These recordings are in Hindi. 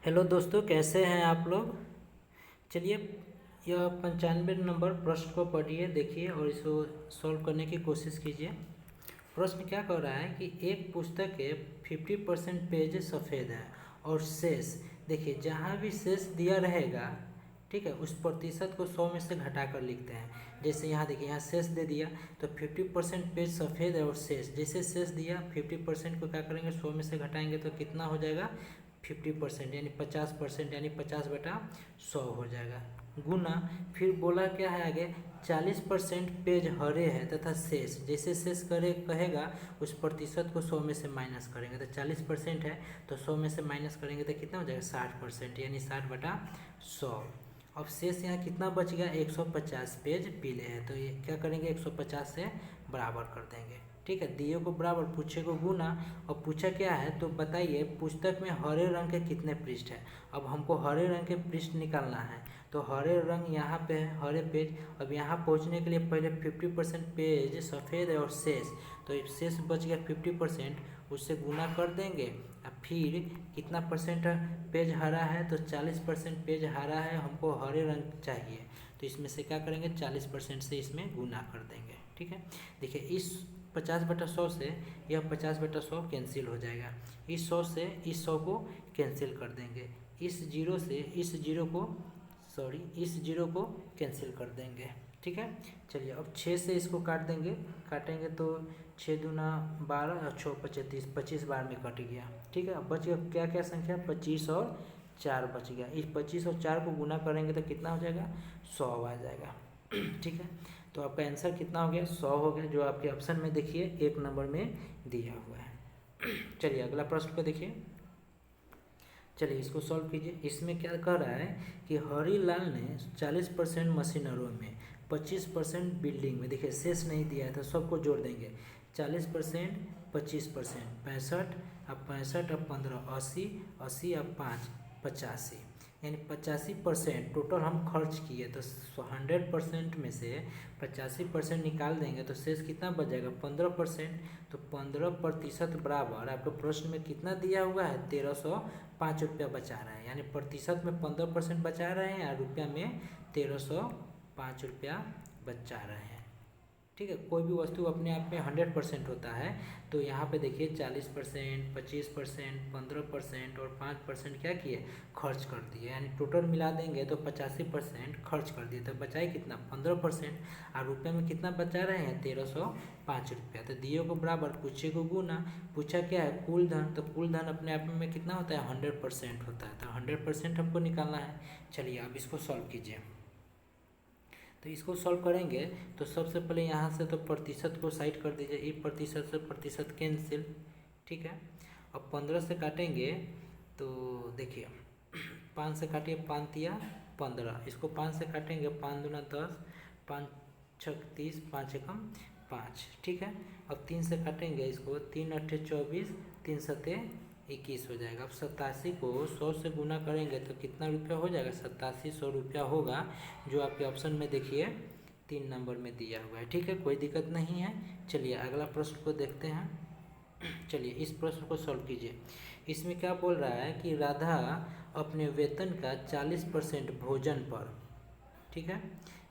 हेलो दोस्तों, कैसे हैं आप लोग। चलिए, यह 95 नंबर प्रश्न को पढ़िए, देखिए और इसको सॉल्व करने की कोशिश कीजिए। प्रश्न क्या कह रहा है कि एक पुस्तक के 50% पेज सफ़ेद है और शेष, देखिए जहाँ भी शेष दिया रहेगा, ठीक है, उस प्रतिशत को 100 में से घटा कर लिखते हैं। जैसे यहाँ देखिए, यहाँ शेष दे दिया तो 50% पेज सफ़ेद है और शेष, जैसे शेष दिया 50% को क्या करेंगे, 100 में से घटाएंगे तो कितना हो जाएगा, 50% यानी 50%, यानी 50/100 हो जाएगा। गुना, फिर बोला क्या है आगे, 40% पेज हरे है तथा शेष, जैसे शेष करे कहेगा उस प्रतिशत को 100 में से माइनस करेंगे। तो 40% है तो 100 में से माइनस करेंगे तो कितना हो जाएगा, 60%, यानी 60/100। अब शेष यहाँ कितना बच गया, 150 पेज पीले हैं, तो ये क्या करेंगे, 150 से बराबर कर देंगे। ठीक है, दिए को बराबर, पूछे को गुना। और पूछा क्या है तो बताइए, पुस्तक में हरे रंग के कितने पृष्ठ हैं। अब हमको हरे रंग के पृष्ठ निकालना है, तो हरे रंग यहाँ पे है, हरे पेज। अब यहाँ पहुँचने के लिए पहले 50% पेज सफ़ेद है और शेष, तो शेष बच गया 50%, उससे गुना कर देंगे। और फिर कितना परसेंट पेज हरा है, तो 40% पेज हरा है, हमको हरे रंग चाहिए, तो इसमें से क्या करेंगे, 40% से इसमें गुना कर देंगे। ठीक है, देखिए इस 50/100 से यह 50/100 कैंसिल हो जाएगा, इस 100 से इस 100 को कैंसिल कर देंगे, इस जीरो से इस जीरो को, इस जीरो को कैंसिल कर देंगे। ठीक है, चलिए अब 6 से इसको काट देंगे, काटेंगे तो 6 दूना 12 और 6 25 30, 25 बार में कट गया। ठीक है, अब बच गया क्या क्या संख्या, 25 और 4 बच गया। इस 25 और 4 को गुना करेंगे तो कितना हो जाएगा, 100 आ जाएगा। ठीक है, तो आपका आंसर कितना हो गया, 100 हो गया, जो आपके ऑप्शन में देखिए 1 नंबर में दिया हुआ है। चलिए अगला प्रश्न को देखिए, चलिए इसको सॉल्व कीजिए। इसमें क्या कह रहा है कि हरीलाल ने 40% मशीनरों में, 25% बिल्डिंग में, देखिए शेष नहीं दिया है तो सबको जोड़ देंगे, 40%, 25%, 65, अब 65 अब 15, 80, 80 अब 5, 85, यानी 85% टोटल हम खर्च किए। तो 100% में से 85% निकाल देंगे तो शेष कितना बच जाएगा, 15%। तो 15% बराबर, आपके प्रश्न में कितना दिया हुआ है, 1305 रुपया बचा रहे हैं, यानी प्रतिशत में 15% बचा रहे हैं और रुपया में 1305 रुपया बचा रहे हैं। ठीक है, कोई भी वस्तु अपने आप में 100% होता है, तो यहाँ पे देखिए 40%, 25%, 15% और 5% क्या किए, खर्च कर दिए, यानी टोटल मिला देंगे तो 85% खर्च कर दिए, तो बचाए कितना, 15%, और रुपये में कितना बचा रहे हैं, 1305 रुपया। तो दिए को बराबर, पूछे को गुना, पूछा क्या है, कुल धन, तो कुल धन अपने आप में कितना होता है, 100% होता है, तो 100% हमको निकालना है। चलिए अब इसको सॉल्व कीजिए। तो इसको सॉल्व करेंगे तो सबसे पहले यहाँ से तो प्रतिशत को साइड कर दीजिए, ये प्रतिशत से प्रतिशत कैंसिल। ठीक है, अब 15 से काटेंगे तो देखिए 5 से काटिए, 5 तिया 15, इसको 5 से काटेंगे, 5 दूना 10, 5 छक 30, 5 एकम 5। ठीक है, अब 3 से काटेंगे इसको, 3 अट्ठे 24, 3 सते 21 हो जाएगा। अब 87 को 100 से गुना करेंगे तो कितना रुपया हो जाएगा, 8700 रुपया होगा, जो आपके ऑप्शन में देखिए 3 नंबर में दिया हुआ है। ठीक है, कोई दिक्कत नहीं है। चलिए अगला प्रश्न को देखते हैं। चलिए इस प्रश्न को सॉल्व कीजिए। इसमें क्या बोल रहा है कि राधा अपने वेतन का 40% भोजन पर, ठीक है,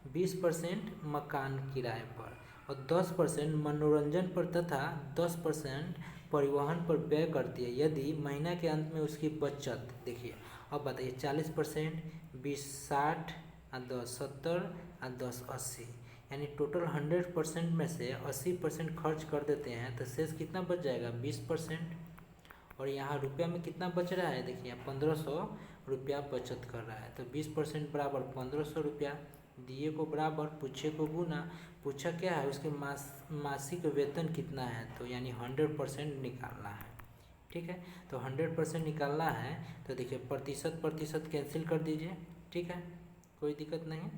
20% मकान किराए पर और 10% मनोरंजन पर तथा 10% परिवहन पर व्यय करती है। यदि महीना के अंत में उसकी बचत, देखिए अब बताइए, 40%, 20 60 और 10 70 और 10 80, यानी टोटल 100% में से 80% खर्च कर देते हैं, तो शेष कितना बच जाएगा, 20%। और यहाँ रुपया में कितना बच रहा है, देखिए 1500 रुपया बचत कर रहा है, तो 20% बराबर 1500 रुपया। दिए को बराबर, पूछे को गुना, पूछा क्या है, उसके मासिक वेतन कितना है, तो यानी 100% निकालना है। ठीक है, तो 100% निकालना है, तो देखिए प्रतिशत प्रतिशत कैंसिल कर दीजिए। ठीक है, कोई दिक्कत नहीं।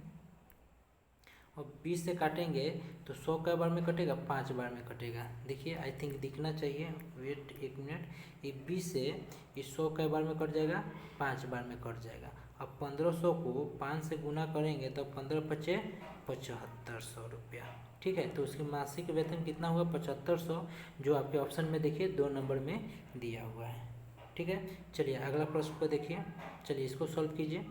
और 20 से काटेंगे तो 100 कै बार में कटेगा, 5 बार में कटेगा। देखिए आई थिंक दिखना चाहिए, वेट 1 मिनट, ये 20 से इस 100 कै बार में कट जाएगा, 5 बार में कट जाएगा। अब 1500 को 5 से गुना करेंगे तो 15 पचे 7500 रुपया। ठीक है, तो उसकी मासिक वेतन कितना हुआ, 7500, जो आपके ऑप्शन में देखिए 2 नंबर में दिया हुआ है। ठीक है। चलिए अगला प्रश्न को देखिए, चलिए इसको सॉल्व कीजिए।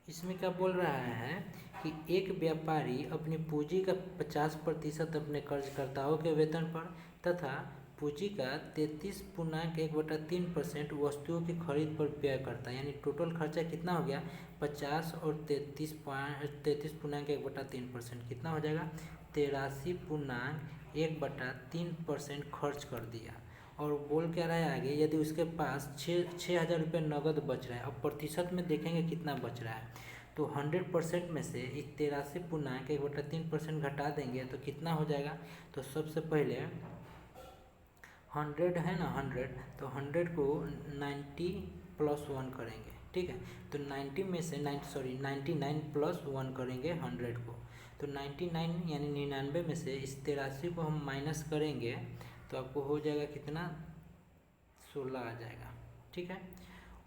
इसमें क्या बोल रहा है कि एक व्यापारी अपनी पूंजी का 50% अपने कर्जकर्ताओं के वेतन पर तथा पूंजी का 33.1/3% वस्तुओं की खरीद पर व्यय करता है। यानी टोटल खर्चा कितना हो गया, 50 और 33.1/3% कितना हो जाएगा, 83.1/3% खर्च कर दिया। और बोल क्या रहा है आगे, यदि उसके पास 6,000 रुपये नगद बच रहा है। अब प्रतिशत में देखेंगे कितना बच रहा है, तो 100% में से इस 83.1/3% घटा देंगे तो कितना हो जाएगा। तो सबसे पहले 100 है ना, 100, तो 100 को 90 + 1 करेंगे, ठीक है। तो 90 में से 99 + 1 करेंगे 100 को, तो 99 यानी 99 में से इस 83 को हम माइनस करेंगे तो आपको हो जाएगा कितना, 16 आ जाएगा, ठीक है।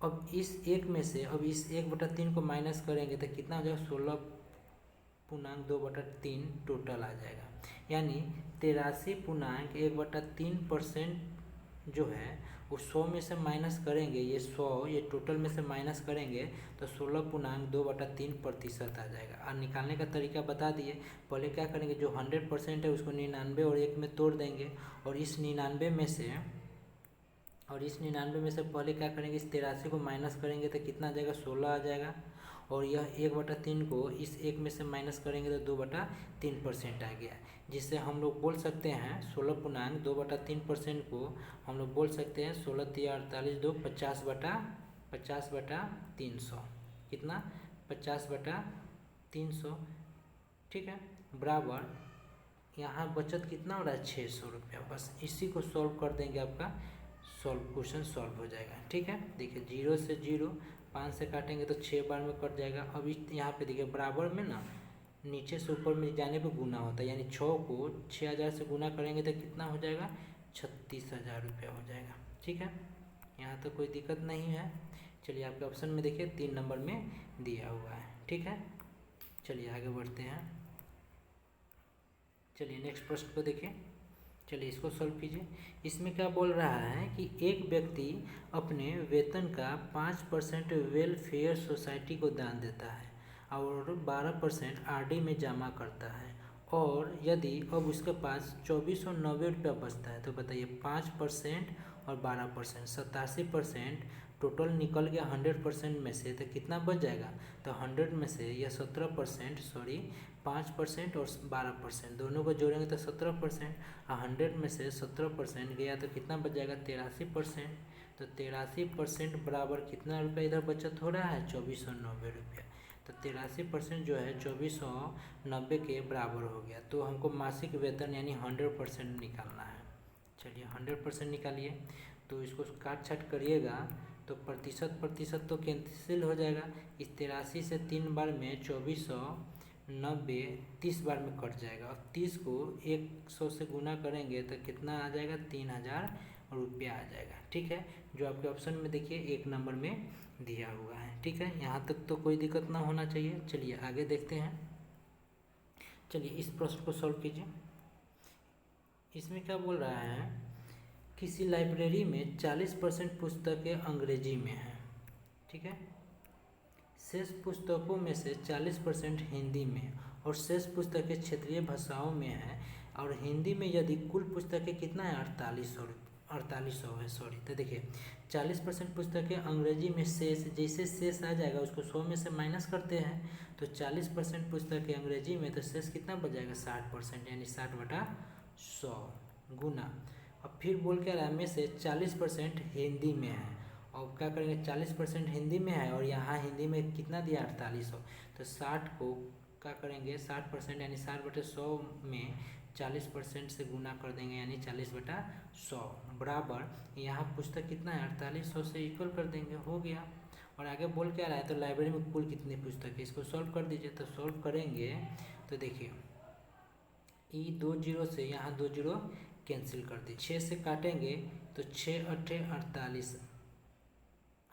अब इस 1 में से अब इस 1/3 को माइनस करेंगे तो कितना हो जाएगा, 16.2/3 टोटल आ जाएगा। यानी 83.1/3% जो है वो 100 में से माइनस करेंगे, ये 100 ये टोटल में से माइनस करेंगे तो 16.2/3% आ जाएगा। और निकालने का तरीका बता दिए। पहले क्या करेंगे, जो 100% है उसको 99 और 1 में तोड़ देंगे, और इस 99 में से पहले क्या करेंगे, इस 83 को माइनस करेंगे तो कितना आ जाएगा, 16 आ जाएगा। और यह 1/3 को इस 1 में से माइनस करेंगे तो 2/3% आ गया, जिससे हम लोग बोल सकते हैं 16.2/3% को हम लोग बोल सकते हैं 16 × 48 = 50/300, कितना, 50/300, ठीक है। बराबर यहाँ बचत कितना हो रहा है, 600 रुपया। बस इसी को सॉल्व कर देंगे, आपका क्वेश्चन सॉल्व हो जाएगा, ठीक है। देखिए 0 से 0, 5 से काटेंगे तो 6 बार में कट जाएगा। अब इस यहाँ पे देखिए बराबर में ना नीचे से ऊपर में जाने पे गुना होता है, यानी 6 को 6,000 से गुना करेंगे तो कितना हो जाएगा, 36,000 रुपया हो जाएगा, ठीक है। यहाँ तो कोई दिक्कत नहीं है। चलिए आपके ऑप्शन में देखिए 3 नंबर में दिया हुआ है, ठीक है। चलिए आगे बढ़ते हैं। चलिए नेक्स्ट प्रश्न को देखिए, चलिए इसको सॉल्व कीजिए। इसमें क्या बोल रहा है कि एक व्यक्ति अपने वेतन का 5% वेलफेयर सोसाइटी को दान देता है और 12% आरडी में जमा करता है, और यदि अब उसके पास 2490 रुपया बचता है तो बताइए 5% और 12% 87% टोटल निकल गया 100% में से, तो कितना बच जाएगा, तो 100 में से यह 17% 5% और 12% दोनों को जोड़ेंगे तो 17%, और 100 में से 17% गया तो कितना बच जाएगा, 83%। तो 83% बराबर कितना रुपया इधर बचत हो रहा है, 2490 रुपया। तो 83% जो है 2490 के बराबर हो गया। तो हमको मासिक वेतन यानी 100% निकालना है। चलिए 100% निकालिए, तो इसको काट छाट करिएगा तो प्रतिशत तो कैंसिल हो जाएगा। इस 83 से 3 बार में 2490 30 बार में कट जाएगा, और 30 को 100 से गुना करेंगे तो कितना आ जाएगा, 3000 रुपया आ जाएगा, ठीक है। जो आपके ऑप्शन में देखिए 1 नंबर में दिया हुआ है, ठीक है। यहाँ तक तो कोई दिक्कत ना होना चाहिए। चलिए आगे देखते हैं। चलिए इस प्रश्न को सॉल्व कीजिए। इसमें क्या बोल रहा है, किसी लाइब्रेरी में 40% पुस्तकें अंग्रेजी में हैं, ठीक है। शेष पुस्तकों में से 40% हिंदी में और शेष पुस्तकें क्षेत्रीय भाषाओं में हैं, और हिंदी में यदि कुल पुस्तकें कितना है, 4800 है, सॉरी। तो देखिए 40% पुस्तकें अंग्रेजी में, शेष जैसे शेष आ जाएगा उसको 100 में से माइनस करते हैं, तो 40% पुस्तकें अंग्रेजी में, तो शेष कितना बच जाएगा, 60%, यानी 60/100 गुना। अब फिर बोल क्या रहा है, में से 40% हिंदी में है, और क्या करेंगे, 40% हिंदी में है और यहाँ हिंदी में कितना दिया, 4800, तो 60 को क्या करेंगे, 60% यानी 60/100 में 40% से गुना कर देंगे, यानी 40/100 बराबर यहाँ पुस्तक कितना है, 4800 से इक्वल कर देंगे, हो गया। और आगे बोल क्या रहा है, तो लाइब्रेरी में कुल कितनी पुस्तक है, इसको सॉल्व कर दीजिए। तो सॉल्व करेंगे तो देखिए ई 2 0 से यहाँ 2 0 कैंसिल कर दी, 6 से काटेंगे तो 6 × 8 = 48,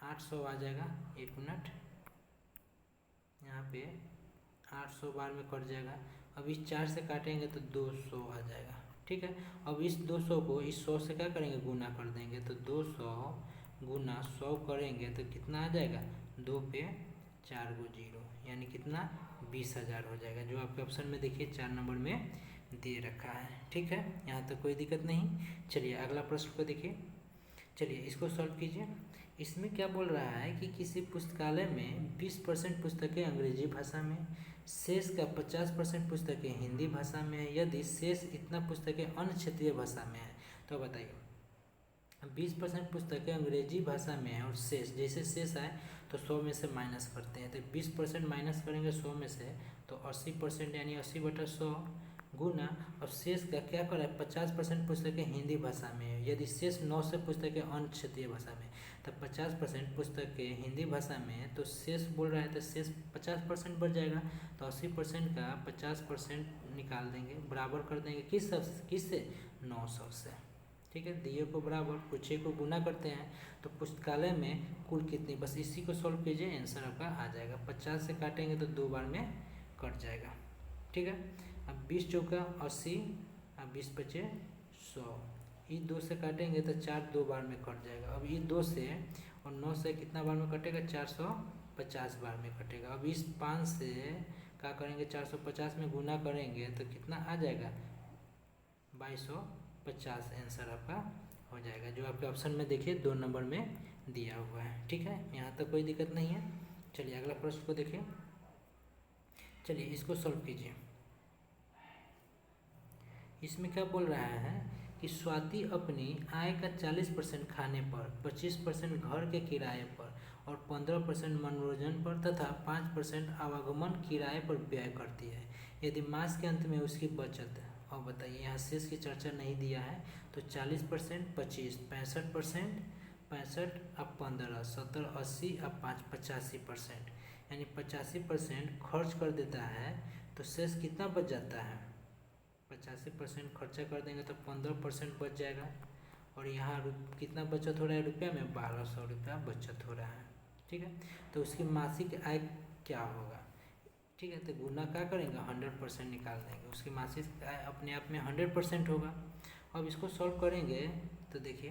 800 आ जाएगा। 1 मिनट, यहाँ पे 800 बार में कट जाएगा। अब इस 4 से काटेंगे तो 200 आ जाएगा, ठीक है। अब इस 200 को इस 100 से क्या करेंगे, गुना कर देंगे, तो 200 गुना 100 करेंगे तो कितना आ जाएगा, 2 पे 4 गो 0 यानी कितना 20,000 हो जाएगा, जो आपके ऑप्शन में देखिए 4 नंबर में दे रखा है। ठीक है, यहाँ तक कोई दिक्कत नहीं। चलिए अगला प्रश्न को देखिए। चलिए इसको सॉल्व कीजिए। इसमें क्या बोल रहा है कि किसी पुस्तकालय में 20% पुस्तकें अंग्रेजी भाषा में, शेष का 50% पुस्तकें हिंदी भाषा में है। यदि शेष इतना पुस्तकें अन्य क्षेत्रीय भाषा में है तो बताइए। 20% पुस्तकें अंग्रेजी भाषा में है और शेष, जैसे शेष आए तो 100 में से माइनस करते हैं, तो 20% माइनस करेंगे 100 में से तो 80% यानी 80/100 गुना, और शेष का क्या करें 50% पुस्तकें हिंदी भाषा में है। यदि शेष 9 से पुस्तकें अन्य क्षेत्रीय भाषा में, तब 50% पुस्तकें हिंदी भाषा में है, तो शेष बोल रहा है तो शेष 50% बढ़ जाएगा, तो 80% का 50% निकाल देंगे, बराबर कर देंगे किससे 900 से। ठीक है, दिए को बराबर पूछे को गुना करते हैं, तो पुस्तकालय में कुल कितनी, बस इसी को सॉल्व कीजिए, आंसर आपका आ जाएगा। 50 से काटेंगे तो 2 बार में कट जाएगा। ठीक है, अब 20 चौका 80, अब 20 बचे 100, ये 2 से काटेंगे तो 4 2 बार में कट जाएगा। अब ये 2 से और 9 से कितना बार में कटेगा, 450 बार में कटेगा। अब इस 5 से क्या करेंगे, 450 में गुना करेंगे तो कितना आ जाएगा, 2250 आंसर आपका हो जाएगा, जो आपके ऑप्शन में देखिए 2 नंबर में दिया हुआ है। ठीक है, यहाँ तक कोई दिक्कत नहीं है। चलिए अगला प्रश्न को देखिए। चलिए इसको सॉल्व कीजिए। इसमें क्या बोल रहा है कि स्वाति अपनी आय का 40% खाने पर, 25% घर के किराए पर और 15% मनोरंजन पर तथा 5% आवागमन किराए पर व्यय करती है। यदि मास के अंत में उसकी बचत, और बताइए यहाँ शेष की चर्चा नहीं दिया है, तो 40%, 25, 65%, 65 अब 15, 70, 80 अब 5, 85%, यानी 85% खर्च कर देता है, तो शेष कितना बच जाता है, 85% खर्चा कर देंगे तो 15% बच जाएगा, और यहाँ कितना बचत हो रहा है रुपया में, 1200 रुपया बचत हो रहा है। ठीक है, तो उसकी मासिक आय क्या होगा। ठीक है, तो गुना क्या करेंगे, 100% निकाल देंगे, उसकी मासिक आय अपने आप में 100% होगा। अब इसको सॉल्व करेंगे तो देखिए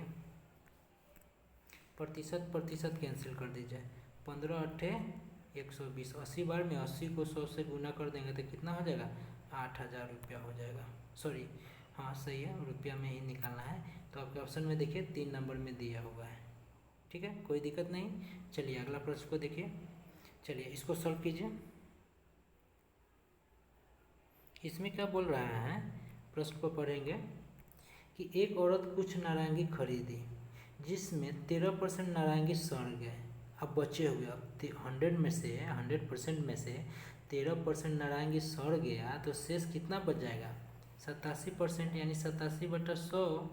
प्रतिशत कैंसिल कर दीजिए, 15 अट्ठे 120, 80 बार में 80 को 100 से गुना कर देंगे तो कितना हो जाएगा, 8,000 रुपया हो जाएगा। सॉरी, हाँ सही है, रुपया में ही निकालना है, तो आपके ऑप्शन में देखिए 3 नंबर में दिया हुआ है। ठीक है, कोई दिक्कत नहीं। चलिए अगला प्रश्न को देखिए। चलिए इसको सॉल्व कीजिए। इसमें क्या बोल रहा है, प्रश्न को पढ़ेंगे कि एक औरत कुछ नारंगी खरीदी जिसमें 13% नारंगी सड़ गए। अब बचे हुए, अब 100% में से 13% नारंगी सड़ गया तो शेष कितना बच जाएगा, 87%, यानी 87/100।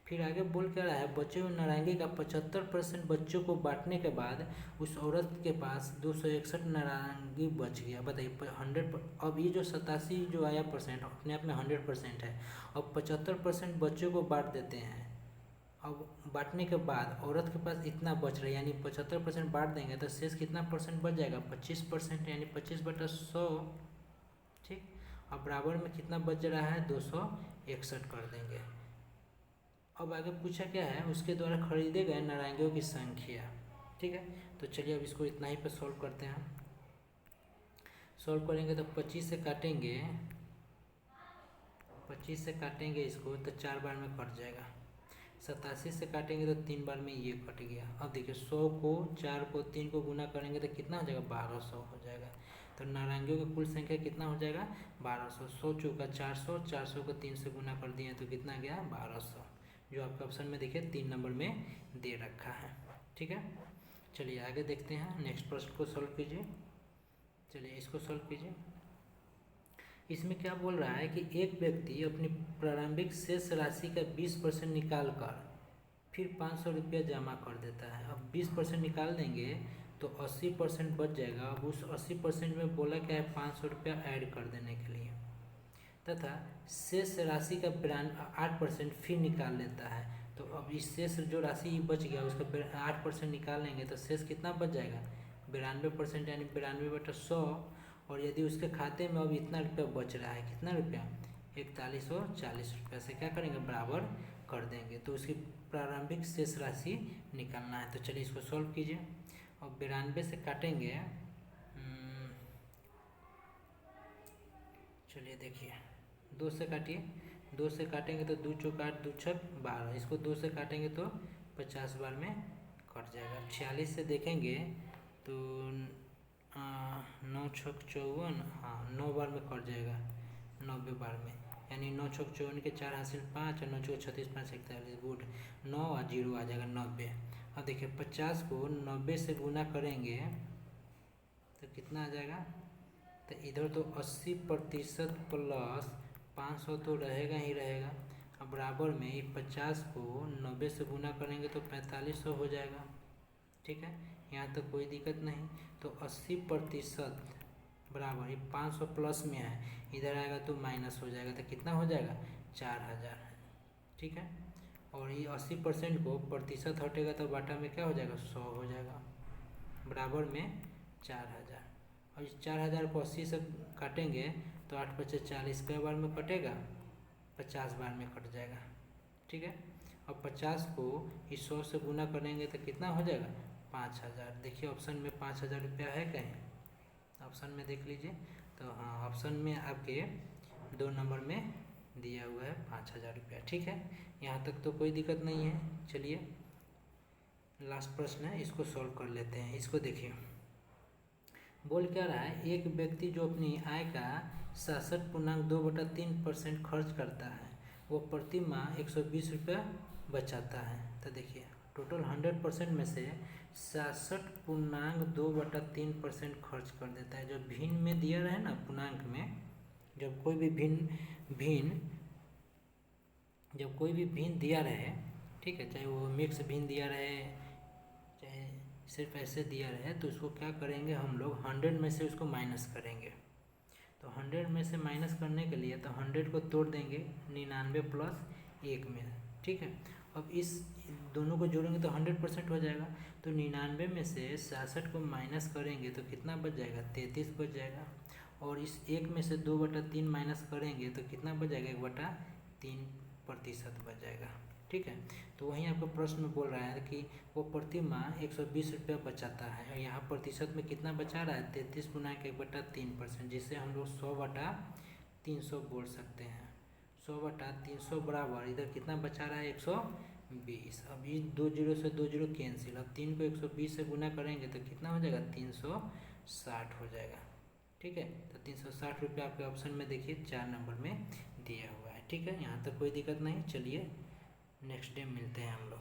फिर आगे बोल क्या रहा है, बचे हुए नारंगी का 75% बच्चों को बांटने के बाद उस औरत के पास 261 नारंगी बच गया। बताइए 100, अब ये जो 87 जो आया परसेंट अपने आप में 100% है। अब 75% बच्चों को बांट देते हैं, अब बांटने के बाद औरत के पास इतना बच रहा है, यानी 75% बांट देंगे तो शेष कितना परसेंट बच जाएगा, 25%, यानी 25/100। ठीक, अब बराबर में कितना बच रहा है, 261 कर देंगे। अब आगे पूछा क्या है, उसके द्वारा खरीदे गए नारंगियों की संख्या। ठीक है, तो चलिए अब इसको इतना ही पे सॉल्व करते हैं। सॉल्व करेंगे तो 25 से काटेंगे, 25 से काटेंगे इसको तो 4 बार में कट जाएगा। 87 से काटेंगे तो 3 बार में ये कट गया। अब देखिए 100 को 4 को 3 को गुना करेंगे तो कितना हो जाएगा, 1200 हो जाएगा। तो नारंगियों की कुल संख्या कितना हो जाएगा, 1200। 100 चौका 400, 400 को 3 से गुना कर दिए तो कितना गया, 1200, जो आपके ऑप्शन में देखिए 3 नंबर में दे रखा है। ठीक है, चलिए आगे देखते हैं, नेक्स्ट प्रश्न को सॉल्व कीजिए। चलिए इसको सॉल्व कीजिए। इसमें क्या बोल रहा है कि एक व्यक्ति अपनी प्रारंभिक शेष राशि का 20% निकाल कर फिर 500 रुपया जमा कर देता है। अब 20% निकाल देंगे तो 80% बच जाएगा। अब उस 80% में बोला क्या है, 500 रुपया ऐड कर देने के लिए, तथा शेष राशि का 8% फिर निकाल लेता है। तो अब इस शेष जो राशि बच गया उसका 8% निकाल लेंगे तो शेष कितना बच जाएगा, 92%, यानी 92/100। और यदि उसके खाते में अब इतना रुपया बच रहा है, कितना रुपया, 4140 रुपया से क्या करेंगे, बराबर कर देंगे। तो उसकी प्रारंभिक शेष राशि निकालना है। तो चलिए इसको सॉल्व कीजिए। और 92 से काटेंगे, चलिए देखिए 2 से काटिए, 2 से काटेंगे तो 2 चौक 8, 2 छक 12, इसको 2 से काटेंगे तो 50 बार में कट जाएगा। 46 से देखेंगे तो 9 छक 54, हाँ 9 बार में कट जाएगा, 90 बार में, यानी 9 छक 54 के 4 हासिल 5 और 9 चौक 36, 5 41, गुड, 9 और 0 आ जाएगा 90। अब देखिए 50 को 90 से गुना करेंगे तो कितना आ जाएगा, तो इधर तो 80% प्लस 500 तो रहेगा ही रहेगा। अब बराबर में ये 50 को 90 से गुना करेंगे तो 4500 हो जाएगा। ठीक है, यहाँ तक कोई दिक्कत नहीं। तो 80% बराबर, ये 500 प्लस में है, इधर आएगा तो माइनस हो जाएगा, तो कितना हो जाएगा 4000। ठीक है, और ये 80% को प्रतिशत हटेगा तो बाटा में क्या हो जाएगा 100 हो जाएगा, बराबर में 4000। और इस 4000 को 80 से काटेंगे तो 8 × 5 = 40, कई बार में कटेगा 50 बार में कट जाएगा। ठीक है, और 50 को इस 100 से गुना करेंगे तो कितना हो जाएगा 5000। देखिए ऑप्शन में 5000 रुपया है कहीं, ऑप्शन में देख लीजिए। तो हाँ, ऑप्शन में आपके 2 नंबर में दिया हुआ है 5000 रुपया। ठीक है, यहाँ तक तो कोई दिक्कत नहीं है। चलिए लास्ट प्रश्न है, इसको सॉल्व कर लेते हैं। इसको देखिए, बोल क्या रहा है, एक व्यक्ति जो अपनी आय का 66.2/3% खर्च करता है, वो प्रति माह 120 रुपया बचाता है। तो देखिए टोटल 100% में से 66.2/3% खर्च कर देता है। जो भिन्न में दिया रहे ना पूर्णांक में, जब कोई भी भिन्न दिया रहे, ठीक है, चाहे वो मिक्स भिन्न दिया रहे चाहे सिर्फ ऐसे दिया रहे, तो उसको क्या करेंगे हम लोग 100 में से उसको माइनस करेंगे। तो 100 में से माइनस करने के लिए तो 100 को तोड़ देंगे 99 + 1 में। ठीक है, अब इस दोनों को जोड़ेंगे तो 100% हो जाएगा। तो 99 में से 66 को माइनस करेंगे तो कितना बच जाएगा 33 बच जाएगा। और इस 1 में से 2/3 माइनस करेंगे तो कितना बच जाएगा 1/3% बच जाएगा। ठीक है, तो वहीं आपको प्रश्न में बोल रहा है कि वो प्रति माह 120 रुपया बचाता है, और यहाँ प्रतिशत में कितना बचा रहा है 33 × 1/3%, जिसे हम लोग 100/300 बोल सकते हैं। 100/300 बराबर इधर कितना बचा रहा है 120। अब इस 2 0 से 2 0 कैंसिल, अब 3 को 120 से गुना करेंगे तो कितना हो जाएगा 360 हो जाएगा। ठीक है, तो 360 रुपया आपके ऑप्शन में देखिए 4 नंबर में दिया हुआ है। ठीक है, यहाँ तक कोई दिक्कत नहीं। चलिए नेक्स्ट डे मिलते हैं हम लोग।